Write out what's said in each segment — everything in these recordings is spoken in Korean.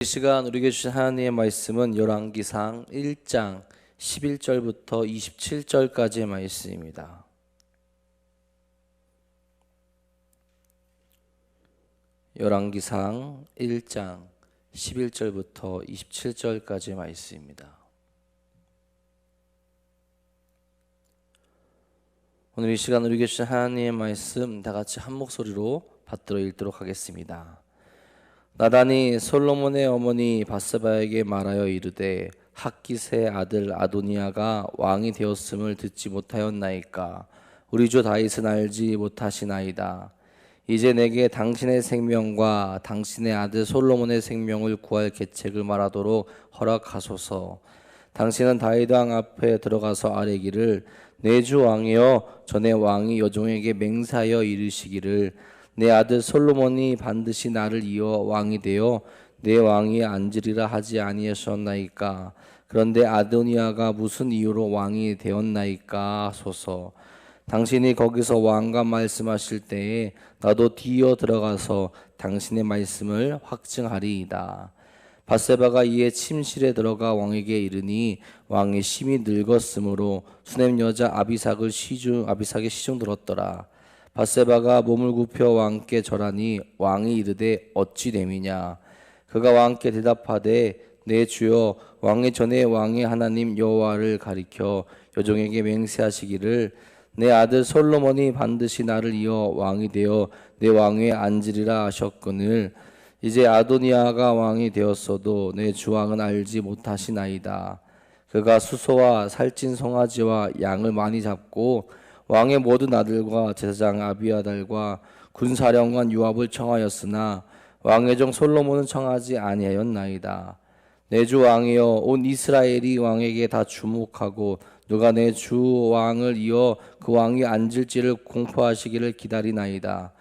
이 시간 우리에게 주신 하나님의 말씀은 열왕기상 1장 11절부터 27절까지의 말씀입니다. 열왕기상 1장 11절부터 27절까지의 말씀입니다. 오늘 이 시간 우리에게 주신 하나님의 말씀 다 같이 한 목소리로 받들어 읽도록 하겠습니다. 나단이 솔로몬의 어머니 밧세바에게 말하여 이르되 학깃의 아들 아도니아가 왕이 되었음을 듣지 못하였나이까. 우리 주 다윗은 알지 못하시나이다. 이제 내게 당신의 생명과 당신의 아들 솔로몬의 생명을 구할 계책을 말하도록 허락하소서. 당신은 다윗 왕 앞에 들어가서 아뢰기를 내 주 왕이여, 전에 왕이 여종에게 맹세하여 이르시기를 내 아들 솔로몬이 반드시 나를 이어 왕이 되어 내 왕위에 앉으리라 하지 아니하셨나이까. 그런데 아도니아가 무슨 이유로 왕이 되었나이까 하소서. 당신이 거기서 왕과 말씀하실 때에 나도 뒤이어 들어가서 당신의 말씀을 확증하리이다. 밧세바가 이에 침실에 들어가 왕에게 이르니 왕이 심히 늙었으므로 수냄 여자 아비삭의 시중 들었더라. 밧세바가 몸을 굽혀 왕께 절하니 왕이 이르되 어찌 됨이냐. 그가 왕께 대답하되 내 주여, 왕의 전에 왕의 하나님 여호와를 가리켜 여종에게 맹세하시기를 내 아들 솔로몬이 반드시 나를 이어 왕이 되어 내 왕위에 앉으리라 하셨거늘 이제 아도니아가 왕이 되었어도 내 주왕은 알지 못하시나이다. 그가 수소와 살찐 송아지와 양을 많이 잡고 왕의 모든 아들과 제사장 아비아달과 군사령관 요압을 청하였으나 왕의 종 솔로몬은 청하지 아니하였나이다. 내 주 왕이여, 온 이스라엘이 왕에게 다 주목하고 누가 내 주 왕을 이어 그 왕이 앉을지를 공포하시기를 기다리나이다.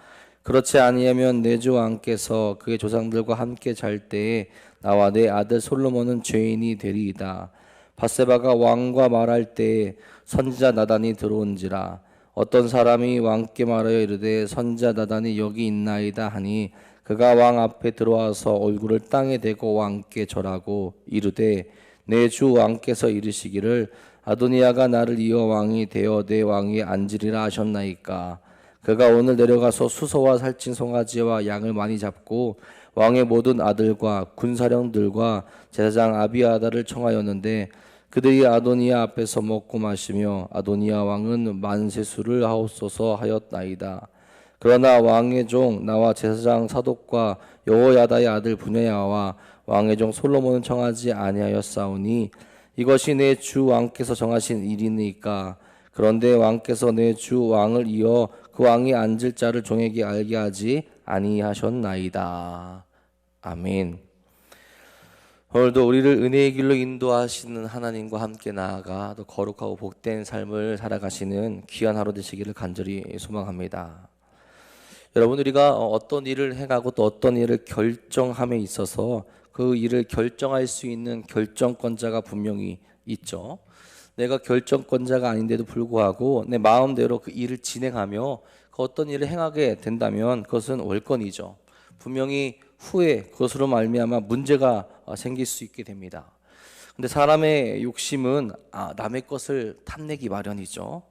그렇지 아니하면 내 주 왕께서 그의 조상들과 함께 잘 때에 나와 내 아들 솔로몬은 죄인이 되리이다. 밧세바가 왕과 말할 때에 선지자 나단이 들어온지라. 어떤 사람이 왕께 말하여 이르되 선지자 나단이 여기 있나이다 하니 그가 왕 앞에 들어와서 얼굴을 땅에 대고 왕께 절하고 이르되 내 주 왕께서 이르시기를 아도니아가 나를 이어 왕이 되어 내 왕위에 앉으리라 하셨나이까. 그가 오늘 내려가서 수소와 살찐 송아지와 양을 많이 잡고 왕의 모든 아들과 군사령들과 제사장 아비아달을 청하였는데 그들이 아도니아 앞에서 먹고 마시며 아도니아 왕은 만세수를 하옵소서 하였나이다. 그러나 왕의 종 나와 제사장 사독과 여호야다의 아들 분야야와 왕의 종 솔로몬은 청하지 아니하였사오니 이것이 내 주 왕께서 정하신 일이니까. 그런데 왕께서 내 주 왕을 이어 그 왕이 앉을 자를 종에게 알게 하지 아니하셨나이다. 아멘. 오늘도 우리를 은혜의 길로 인도하시는 하나님과 함께 나아가 또 거룩하고 복된 삶을 살아가시는 귀한 하루 되시기를 간절히 소망합니다. 여러분, 우리가 어떤 일을 해가고 또 어떤 일을 결정함에 있어서 그 일을 결정할 수 있는 결정권자가 분명히 있죠. 내가 결정권자가 아닌데도 불구하고 내 마음대로 그 일을 진행하며 그 어떤 일을 행하게 된다면 그것은 월권이죠. 분명히 후에 그것으로 말미암아 문제가 생길 수 있게 됩니다. 근데 사람의 욕심은 남의 것을 탐내기 마련이죠.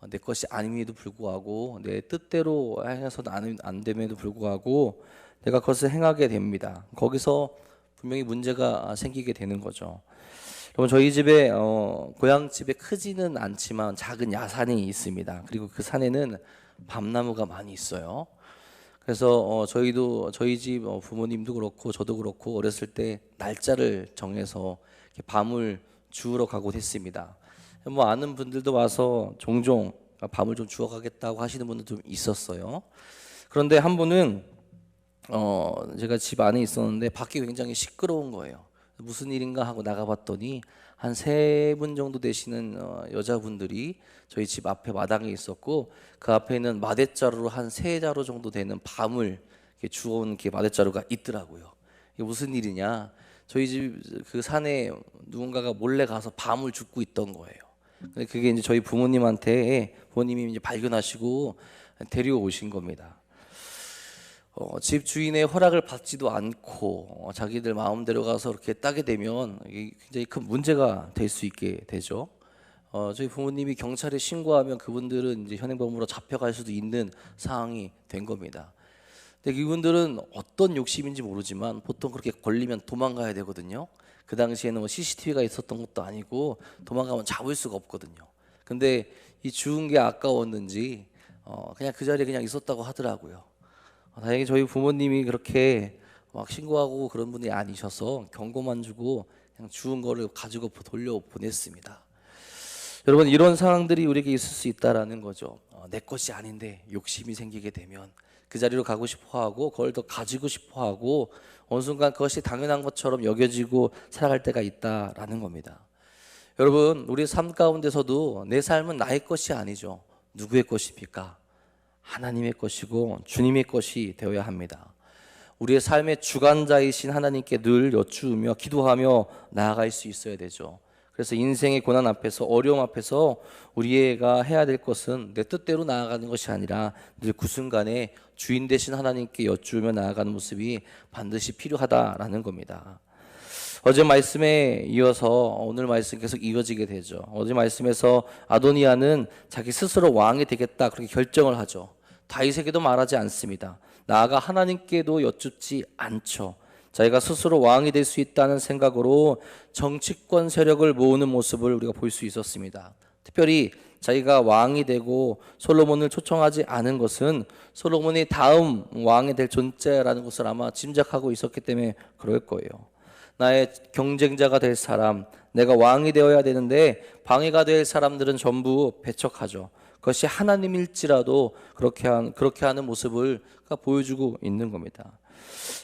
내 것이 아님에도 불구하고 내 뜻대로 행해서도 안 됨에도 불구하고 내가 그것을 행하게 됩니다. 거기서 분명히 문제가 생기게 되는 거죠. 여러분, 저희 집에 고향집에 크지는 않지만 작은 야산이 있습니다. 그리고 그 산에는 밤나무가 많이 있어요. 그래서 저희 집 부모님도 그렇고 저도 그렇고 어렸을 때 날짜를 정해서 밤을 주우러 가곤 했습니다. 뭐 아는 분들도 와서 종종 밤을 좀 주워 가겠다고 하시는 분들도 좀 있었어요. 그런데 한 분은 제가 집 안에 있었는데 밖이 굉장히 시끄러운 거예요. 무슨 일인가 하고 나가봤더니 한 3분 정도 되시는 여자분들이 저희 집 앞에 마당에 있었고 그 앞에는 마대자루로 한 3자루 정도 되는 밤을 주워온 마대자루가 있더라고요. 이게 무슨 일이냐? 저희 집 그 산에 누군가가 몰래 가서 밤을 줍고 있던 거예요. 근데 그게 이제 저희 부모님이 이제 발견하시고 데려오신 겁니다. 집 주인의 허락을 받지도 않고 자기들 마음대로 가서 그렇게 따게 되면 이게 굉장히 큰 문제가 될 수 있게 되죠. 저희 부모님이 경찰에 신고하면 그분들은 이제 현행범으로 잡혀갈 수도 있는 상황이 된 겁니다. 근데 이분들은 어떤 욕심인지 모르지만 보통 그렇게 걸리면 도망가야 되거든요. 그 당시에는 뭐 CCTV가 있었던 것도 아니고 도망가면 잡을 수가 없거든요. 근데 이 죽은 게 아까웠는지 그냥 그 자리에 그냥 있었다고 하더라고요. 다행히 저희 부모님이 그렇게 막 신고하고 그런 분이 아니셔서 경고만 주고 그냥 죽은 거를 가지고 돌려 보냈습니다. 여러분, 이런 상황들이 우리에게 있을 수 있다라는 거죠. 내 것이 아닌데 욕심이 생기게 되면 그 자리로 가고 싶어하고 그걸 더 가지고 싶어하고 어느 순간 그것이 당연한 것처럼 여겨지고 살아갈 때가 있다라는 겁니다. 여러분, 우리 삶 가운데서도 내 삶은 나의 것이 아니죠. 누구의 것입니까? 하나님의 것이고 주님의 것이 되어야 합니다. 우리의 삶의 주관자이신 하나님께 늘 여쭈으며 기도하며 나아갈 수 있어야 되죠. 그래서 인생의 고난 앞에서, 어려움 앞에서 우리가 해야 될 것은 내 뜻대로 나아가는 것이 아니라 늘 그 순간에 주인 되신 하나님께 여쭈으며 나아가는 모습이 반드시 필요하다라는 겁니다. 어제 말씀에 이어서 오늘 말씀 계속 이어지게 되죠. 어제 말씀에서 아도니아는 자기 스스로 왕이 되겠다 그렇게 결정을 하죠. 다윗에게도 말하지 않습니다. 나아가 하나님께도 여쭙지 않죠. 자기가 스스로 왕이 될 수 있다는 생각으로 정치권 세력을 모으는 모습을 우리가 볼 수 있었습니다. 특별히 자기가 왕이 되고 솔로몬을 초청하지 않은 것은 솔로몬이 다음 왕이 될 존재라는 것을 아마 짐작하고 있었기 때문에 그럴 거예요. 나의 경쟁자가 될 사람, 내가 왕이 되어야 되는데 방해가 될 사람들은 전부 배척하죠. 그것이 하나님일지라도 그렇게 하는 모습을 보여주고 있는 겁니다.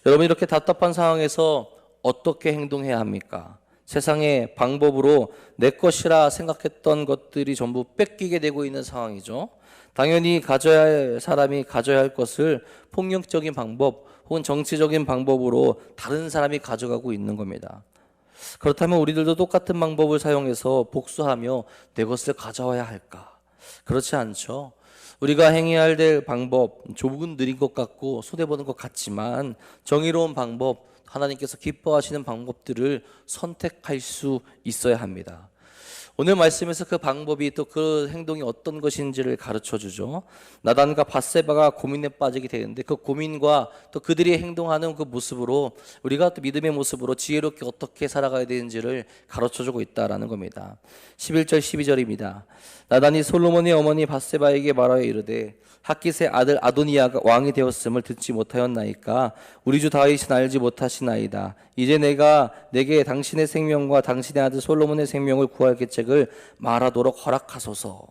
여러분, 이렇게 답답한 상황에서 어떻게 행동해야 합니까? 세상의 방법으로 내 것이라 생각했던 것들이 전부 뺏기게 되고 있는 상황이죠. 당연히 가져야 할 사람이 가져야 할 것을 폭력적인 방법 혹은 정치적인 방법으로 다른 사람이 가져가고 있는 겁니다. 그렇다면 우리들도 똑같은 방법을 사용해서 복수하며 내 것을 가져와야 할까? 그렇지 않죠. 우리가 행해야 될 방법, 조금 느린 것 같고 손해보는 것 같지만 정의로운 방법, 하나님께서 기뻐하시는 방법들을 선택할 수 있어야 합니다. 오늘 말씀에서 그 방법이 또 그 행동이 어떤 것인지를 가르쳐 주죠. 나단과 밧세바가 고민에 빠지게 되는데 그 고민과 또 그들이 행동하는 그 모습으로 우리가 또 믿음의 모습으로 지혜롭게 어떻게 살아가야 되는지를 가르쳐 주고 있다라는 겁니다. 11절 12절입니다. 나단이 솔로몬의 어머니 밧세바에게 말하여 이르되 핫깃의 아들 아도니아가 왕이 되었음을 듣지 못하였나이까 우리 주 다윗은 알지 못하시나이다. 이제 내가 내게 당신의 생명과 당신의 아들 솔로몬의 생명을 구할 계책을 말하도록 허락하소서.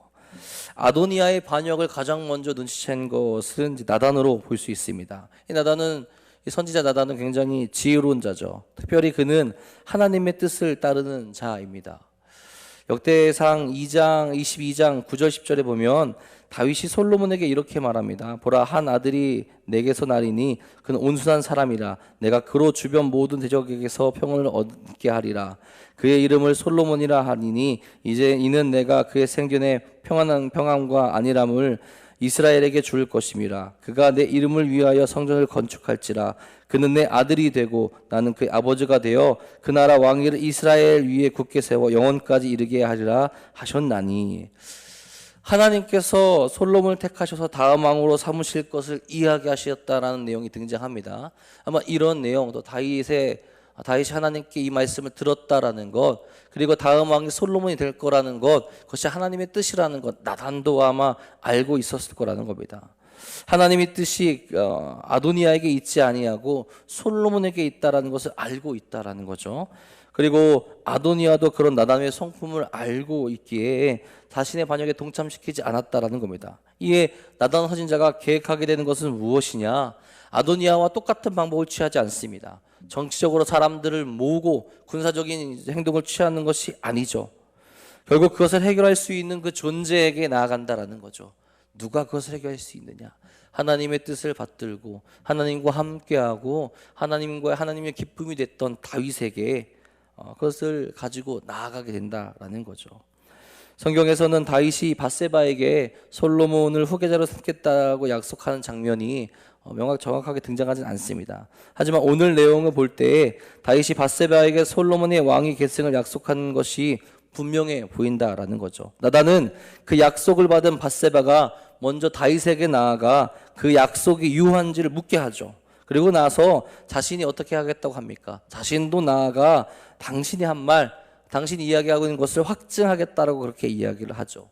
아도니아의 반역을 가장 먼저 눈치챈 것은 나단으로 볼 수 있습니다. 이 선지자 나단은 굉장히 지혜로운 자죠. 특별히 그는 하나님의 뜻을 따르는 자입니다. 역대상 2장 22장 9절 10절에 보면 다윗이 솔로몬에게 이렇게 말합니다. 보라, 한 아들이 내게서 나리니 그는 온순한 사람이라. 내가 그로 주변 모든 대적에게서 평을 얻게 하리라. 그의 이름을 솔로몬이라 하리니 이제 이는 내가 그의 생전에 평안과 안일함을 이스라엘에게 줄 것임이라. 그가 내 이름을 위하여 성전을 건축할지라. 그는 내 아들이 되고 나는 그의 아버지가 되어 그 나라 왕위를 이스라엘 위에 굳게 세워 영원까지 이르게 하리라 하셨나니. 하나님께서 솔로몬을 택하셔서 다음 왕으로 삼으실 것을 이야기하셨다라는 내용이 등장합니다. 아마 이런 내용도 다윗이 하나님께 이 말씀을 들었다라는 것, 그리고 다음 왕이 솔로몬이 될 거라는 것, 그것이 하나님의 뜻이라는 것, 나단도 아마 알고 있었을 거라는 겁니다. 하나님의 뜻이 아도니아에게 있지 아니하고 솔로몬에게 있다라는 것을 알고 있다라는 거죠. 그리고 아도니아도 그런 나단의 성품을 알고 있기에 자신의 반역에 동참시키지 않았다라는 겁니다. 이에 나단 선지자가 계획하게 되는 것은 무엇이냐? 아도니아와 똑같은 방법을 취하지 않습니다. 정치적으로 사람들을 모으고 군사적인 행동을 취하는 것이 아니죠. 결국 그것을 해결할 수 있는 그 존재에게 나아간다라는 거죠. 누가 그것을 해결할 수 있느냐? 하나님의 뜻을 받들고 하나님과 함께하고 하나님의 기쁨이 됐던 다윗에게 그것을 가지고 나아가게 된다라는 거죠. 성경에서는 다윗이 밧세바에게 솔로몬을 후계자로 삼겠다고 약속하는 장면이 정확하게 등장하진 않습니다. 하지만 오늘 내용을 볼 때 다윗이 밧세바에게 솔로몬의 왕위 계승을 약속한 것이 분명해 보인다라는 거죠. 나단은 그 약속을 받은 밧세바가 먼저 다윗에게 나아가 그 약속이 유효한지를 묻게 하죠. 그리고 나서 자신이 어떻게 하겠다고 합니까? 자신도 나아가 당신이 한 말, 당신이 이야기하고 있는 것을 확증하겠다라고 그렇게 이야기를 하죠.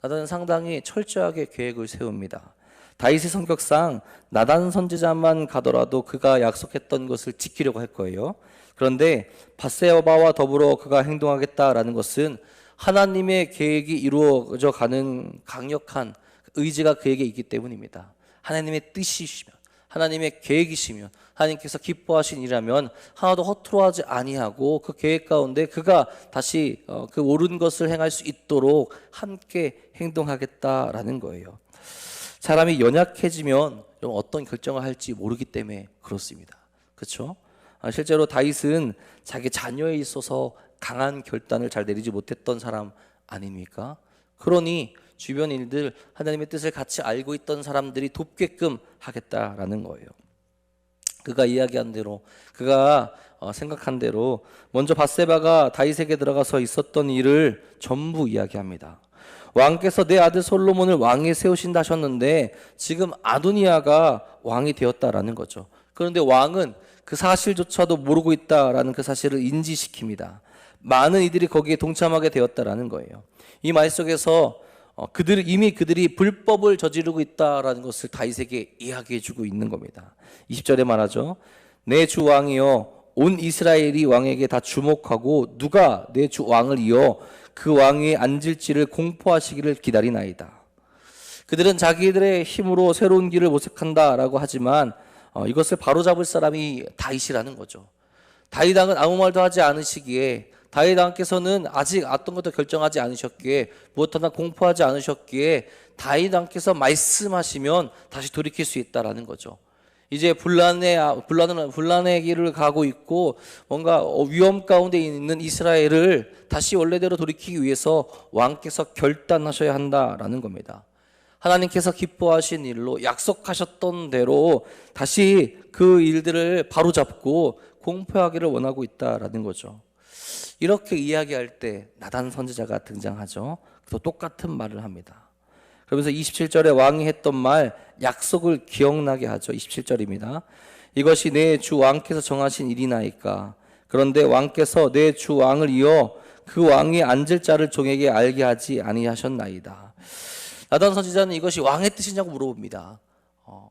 나단은 상당히 철저하게 계획을 세웁니다. 다윗의 성격상 나단 선지자만 가더라도 그가 약속했던 것을 지키려고 할 거예요. 그런데 밧세바와 더불어 그가 행동하겠다라는 것은 하나님의 계획이 이루어져 가는 강력한 의지가 그에게 있기 때문입니다. 하나님의 뜻이시면, 하나님의 계획이시면, 하나님께서 기뻐하신 일이라면 하나도 허투루하지 아니하고 그 계획 가운데 그가 다시 그 옳은 것을 행할 수 있도록 함께 행동하겠다라는 거예요. 사람이 연약해지면 어떤 결정을 할지 모르기 때문에 그렇습니다. 그렇죠? 실제로 다윗은 자기 자녀에 있어서 강한 결단을 잘 내리지 못했던 사람 아닙니까? 그러니 주변 일들, 하나님의 뜻을 같이 알고 있던 사람들이 돕게끔 하겠다라는 거예요. 그가 이야기한 대로, 그가 생각한 대로 먼저 밧세바가 다윗에게 들어가서 있었던 일을 전부 이야기합니다. 왕께서 내 아들 솔로몬을 왕에 세우신다 하셨는데 지금 아도니아가 왕이 되었다라는 거죠. 그런데 왕은 그 사실조차도 모르고 있다라는 그 사실을 인지시킵니다. 많은 이들이 거기에 동참하게 되었다라는 거예요. 이 말 속에서 이미 그들이 불법을 저지르고 있다라는 것을 다윗에게 이야기해주고 있는 겁니다. 20절에 말하죠. 내 주 왕이여 온 이스라엘이 왕에게 다 주목하고 누가 내 주 왕을 이어 그 왕위에 앉을지를 공포하시기를 기다리나이다. 그들은 자기들의 힘으로 새로운 길을 모색한다라고 하지만 이것을 바로잡을 사람이 다윗이라는 거죠. 다윗 왕은 아무 말도 하지 않으시기에, 다윗 왕께서는 아직 어떤 것도 결정하지 않으셨기에, 무엇 하나 공포하지 않으셨기에 다윗 왕께서 말씀하시면 다시 돌이킬 수 있다라는 거죠. 이제 분란의 길을 가고 있고 뭔가 위험 가운데 있는 이스라엘을 다시 원래대로 돌이키기 위해서 왕께서 결단하셔야 한다라는 겁니다. 하나님께서 기뻐하신 일로 약속하셨던 대로 다시 그 일들을 바로잡고 공포하기를 원하고 있다라는 거죠. 이렇게 이야기할 때 나단 선지자가 등장하죠. 또 똑같은 말을 합니다. 그러면서 27절에 왕이 했던 말, 약속을 기억나게 하죠. 27절입니다. 이것이 내 주 왕께서 정하신 일이나이까. 그런데 왕께서 내 주 왕을 이어 그 왕이 앉을 자를 종에게 알게 하지 아니하셨나이다. 나단 선지자는 이것이 왕의 뜻이냐고 물어봅니다.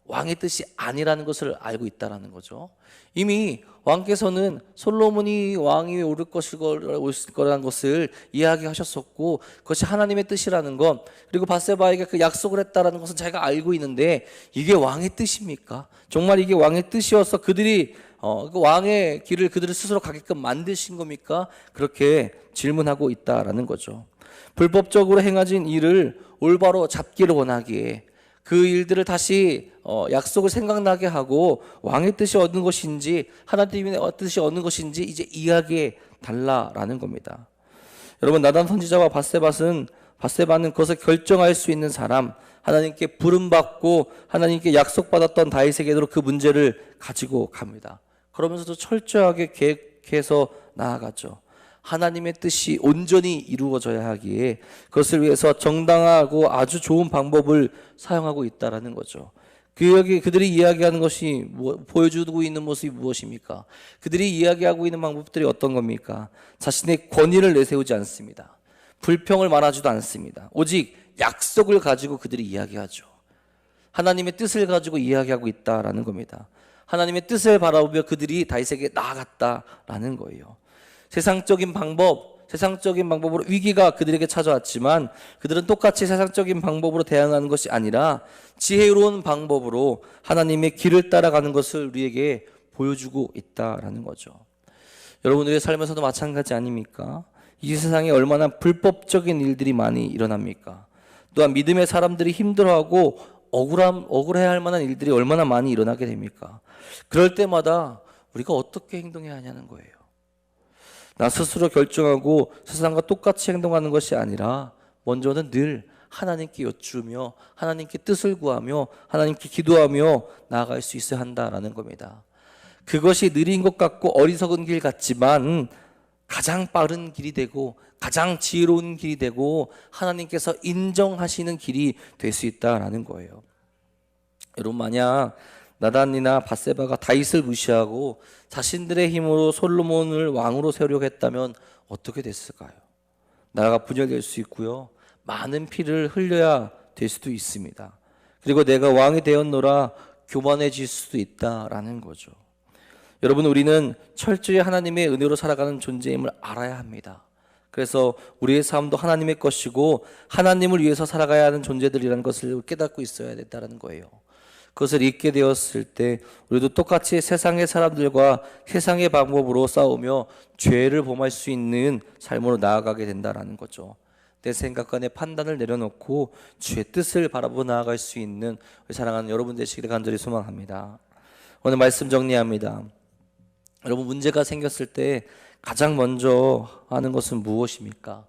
왕의 뜻이 아니라는 것을 알고 있다라는 거죠. 이미 왕께서는 솔로몬이 왕위에 오를 거라는 것을 이야기하셨었고 그것이 하나님의 뜻이라는 것, 그리고 밧세바에게 그 약속을 했다라는 것은 자기가 알고 있는데 이게 왕의 뜻입니까? 정말 이게 왕의 뜻이어서 그들이 그 왕의 길을 그들을 스스로 가게끔 만드신 겁니까? 그렇게 질문하고 있다라는 거죠. 불법적으로 행하진 일을 올바로 잡기를 원하기에 그 일들을 다시 약속을 생각나게 하고 왕의 뜻이 어느 것인지, 하나님의 뜻이 어느 것인지 이제 이야기해 달라라는 겁니다. 여러분, 나단 선지자와 밧세바는 그것을 결정할 수 있는 사람, 하나님께 부름받고 하나님께 약속받았던 다윗에게로 그 문제를 가지고 갑니다. 그러면서도 철저하게 계획해서 나아가죠. 하나님의 뜻이 온전히 이루어져야 하기에 그것을 위해서 정당하고 아주 좋은 방법을 사용하고 있다라는 거죠. 그들이 이야기하는 것이 보여주고 있는 모습이 무엇입니까? 그들이 이야기하고 있는 방법들이 어떤 겁니까? 자신의 권위를 내세우지 않습니다. 불평을 말하지도 않습니다. 오직 약속을 가지고 그들이 이야기하죠. 하나님의 뜻을 가지고 이야기하고 있다라는 겁니다. 하나님의 뜻을 바라보며 그들이 다윗에게 나아갔다라는 거예요. 세상적인 방법으로 위기가 그들에게 찾아왔지만 그들은 똑같이 세상적인 방법으로 대응하는 것이 아니라 지혜로운 방법으로 하나님의 길을 따라가는 것을 우리에게 보여주고 있다라는 거죠. 여러분, 우리의 삶에서도 마찬가지 아닙니까? 이 세상에 얼마나 불법적인 일들이 많이 일어납니까? 또한 믿음의 사람들이 힘들어하고 억울해할 만한 일들이 얼마나 많이 일어나게 됩니까? 그럴 때마다 우리가 어떻게 행동해야 하냐는 거예요. 나 스스로 결정하고 세상과 똑같이 행동하는 것이 아니라 먼저는 늘 하나님께 여쭈며 하나님께 뜻을 구하며 하나님께 기도하며 나아갈 수 있어야 한다라는 겁니다. 그것이 느린 것 같고 어리석은 길 같지만 가장 빠른 길이 되고 가장 지혜로운 길이 되고 하나님께서 인정하시는 길이 될 수 있다라는 거예요. 여러분, 만약 나단이나 밧세바가 다윗을 무시하고 자신들의 힘으로 솔로몬을 왕으로 세우려고 했다면 어떻게 됐을까요? 나라가 분열될 수 있고요, 많은 피를 흘려야 될 수도 있습니다. 그리고 내가 왕이 되었노라 교만해질 수도 있다라는 거죠. 여러분, 우리는 철저히 하나님의 은혜로 살아가는 존재임을 알아야 합니다. 그래서 우리의 삶도 하나님의 것이고 하나님을 위해서 살아가야 하는 존재들이라는 것을 깨닫고 있어야 된다는 거예요. 그것을 잊게 되었을 때 우리도 똑같이 세상의 사람들과 세상의 방법으로 싸우며 죄를 범할 수 있는 삶으로 나아가게 된다는 거죠. 내 생각과 내 판단을 내려놓고 주의 뜻을 바라보고 나아갈 수 있는 사랑하는 여러분 되시기를 간절히 소망합니다. 오늘 말씀 정리합니다. 여러분, 문제가 생겼을 때 가장 먼저 하는 것은 무엇입니까?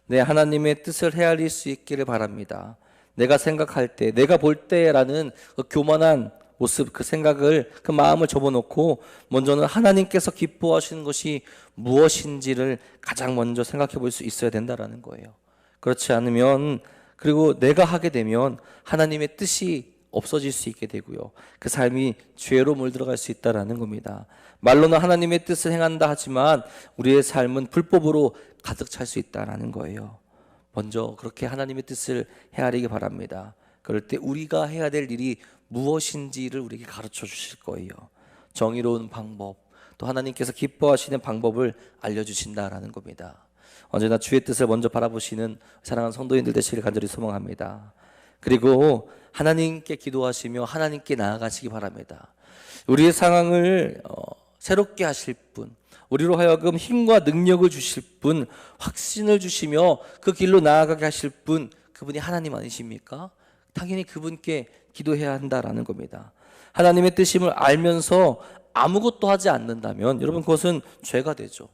내 하나님의 뜻을 헤아릴 수 있기를 바랍니다. 내가 생각할 때, 내가 볼 때라는 그 교만한 모습, 그 생각을, 그 마음을 접어놓고 먼저는 하나님께서 기뻐하시는 것이 무엇인지를 가장 먼저 생각해 볼 수 있어야 된다는 거예요. 그렇지 않으면, 그리고 내가 하게 되면 하나님의 뜻이 없어질 수 있게 되고요, 그 삶이 죄로 물들어갈 수 있다는 겁니다. 말로는 하나님의 뜻을 행한다 하지만 우리의 삶은 불법으로 가득 찰 수 있다는 거예요. 먼저 그렇게 하나님의 뜻을 헤아리기 바랍니다. 그럴 때 우리가 해야 될 일이 무엇인지를 우리에게 가르쳐 주실 거예요. 정의로운 방법, 또 하나님께서 기뻐하시는 방법을 알려주신다라는 겁니다. 언제나 주의 뜻을 먼저 바라보시는 사랑하는 성도인들 되시길 간절히 소망합니다. 그리고 하나님께 기도하시며 하나님께 나아가시기 바랍니다. 우리의 상황을 새롭게 하실 분, 우리로 하여금 힘과 능력을 주실 분, 확신을 주시며 그 길로 나아가게 하실 분, 그분이 하나님 아니십니까? 당연히 그분께 기도해야 한다라는 겁니다. 하나님의 뜻임을 알면서 아무것도 하지 않는다면 여러분, 그것은 죄가 되죠.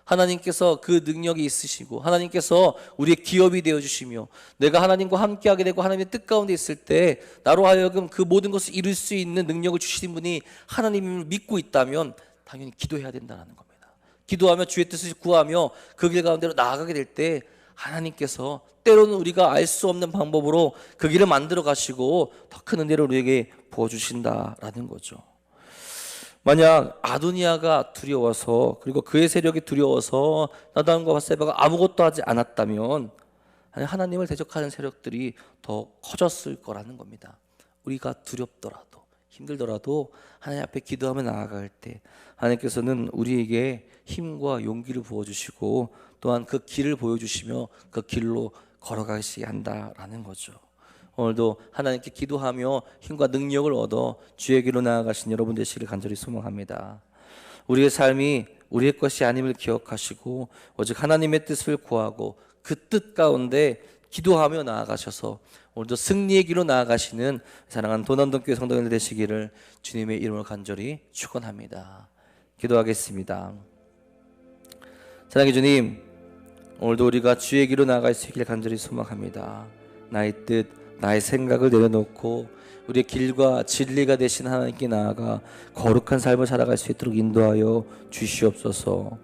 하나님께서 그 능력이 있으시고 하나님께서 우리의 기업이 되어주시며 내가 하나님과 함께하게 되고 하나님의 뜻 가운데 있을 때 나로 하여금 그 모든 것을 이룰 수 있는 능력을 주시는 분이 하나님을 믿고 있다면 당연히 기도해야 된다는 겁니다. 기도하며 주의 뜻을 구하며 그 길 가운데로 나아가게 될 때 하나님께서 때로는 우리가 알 수 없는 방법으로 그 길을 만들어 가시고 더 큰 은혜를 우리에게 부어주신다라는 거죠. 만약 아도니아가 두려워서, 그리고 그의 세력이 두려워서 나단과 밧세바가 아무것도 하지 않았다면 하나님을 대적하는 세력들이 더 커졌을 거라는 겁니다. 우리가 두렵더라도 힘들더라도 하나님 앞에 기도하며 나아갈 때 하나님께서는 우리에게 힘과 용기를 부어주시고 또한 그 길을 보여주시며 그 길로 걸어가시게 한다라는 거죠. 오늘도 하나님께 기도하며 힘과 능력을 얻어 주의 길로 나아가신 여러분 되시기를 간절히 소망합니다. 우리의 삶이 우리의 것이 아님을 기억하시고 오직 하나님의 뜻을 구하고 그 뜻 가운데 기도하며 나아가셔서 오늘도 승리의 길로 나아가시는 사랑하는 도남동교회 성도님들 되시기를 주님의 이름으로 간절히 축원합니다. 기도하겠습니다. 사랑의 주님, 오늘도 우리가 주의 길로 나아갈 수 있기를 간절히 소망합니다. 나의 뜻, 나의 생각을 내려놓고 우리의 길과 진리가 되신 하나님께 나아가 거룩한 삶을 살아갈 수 있도록 인도하여 주시옵소서.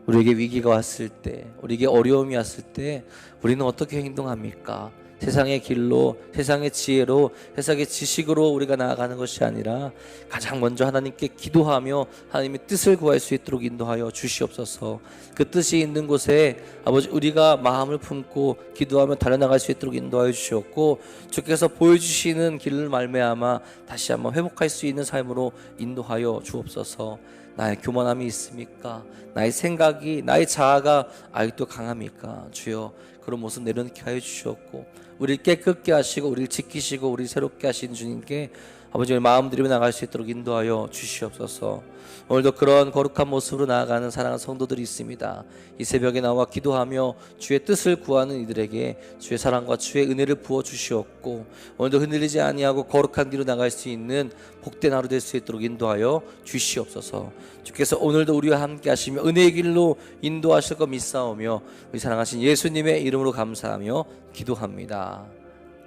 우리에게 위기가 왔을 때, 우리에게 어려움이 왔을 때 우리는 어떻게 행동합니까? 세상의 길로, 세상의 지혜로, 세상의 지식으로 우리가 나아가는 것이 아니라 가장 먼저 하나님께 기도하며 하나님의 뜻을 구할 수 있도록 인도하여 주시옵소서. 그 뜻이 있는 곳에 아버지 우리가 마음을 품고 기도하며 달려나갈 수 있도록 인도하여 주시옵고 주께서 보여주시는 길을 말미암아 다시 한번 회복할 수 있는 삶으로 인도하여 주옵소서. 나의 교만함이 있습니까? 나의 생각이, 나의 자아가 아직도 강합니까? 주여, 그런 모습 내려놓게 하여 주시옵고 우리를 깨끗게 하시고 우리를 지키시고 우리를 새롭게 하신 주님께 아버지 마음들이 나갈 수 있도록 인도하여 주시옵소서. 오늘도 그런 거룩한 모습으로 나아가는 사랑하는 성도들이 있습니다. 이 새벽에 나와 기도하며 주의 뜻을 구하는 이들에게 주의 사랑과 주의 은혜를 부어 주시옵고 오늘도 흔들리지 아니하고 거룩한 길로 나갈 수 있는 복된 하루 될 수 있도록 인도하여 주시옵소서. 주께서 오늘도 우리와 함께 하시며 은혜의 길로 인도하실 것 믿사오며 우리 사랑하신 예수님의 이름으로 감사하며 기도합니다.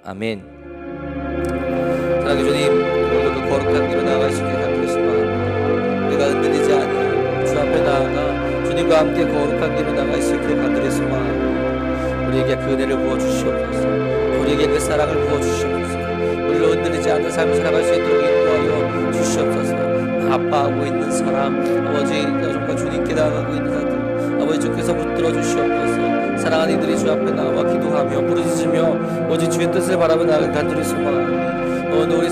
아멘. 사랑하는 주님, 오늘도 그 거룩한 길로 나아갈 수 있게 감사합니다. 우리가 흔들리지 아니하고 주 앞에 나아가 주님과 함께 거룩한 길로 나갈 수 있게 간절했으나 우리에게 그 은혜를 부어주시옵소서. 우리에게 그 사랑을 부어주시옵소서. 우리를 흔들리지 않는 삶을 살아갈 수 있도록 인도하여 주시옵소서. 아파하고 있는 사람, 아버지 정말 주님께 나아가고 있는 사람, 아버지 주께서 붙들어 주시옵소서. 사랑하는 이들이 주 앞에 나와 기도하며 부르짖으며 오직 주의 뜻을 바라며 나아가길 간절히 소망하오니 오늘 우리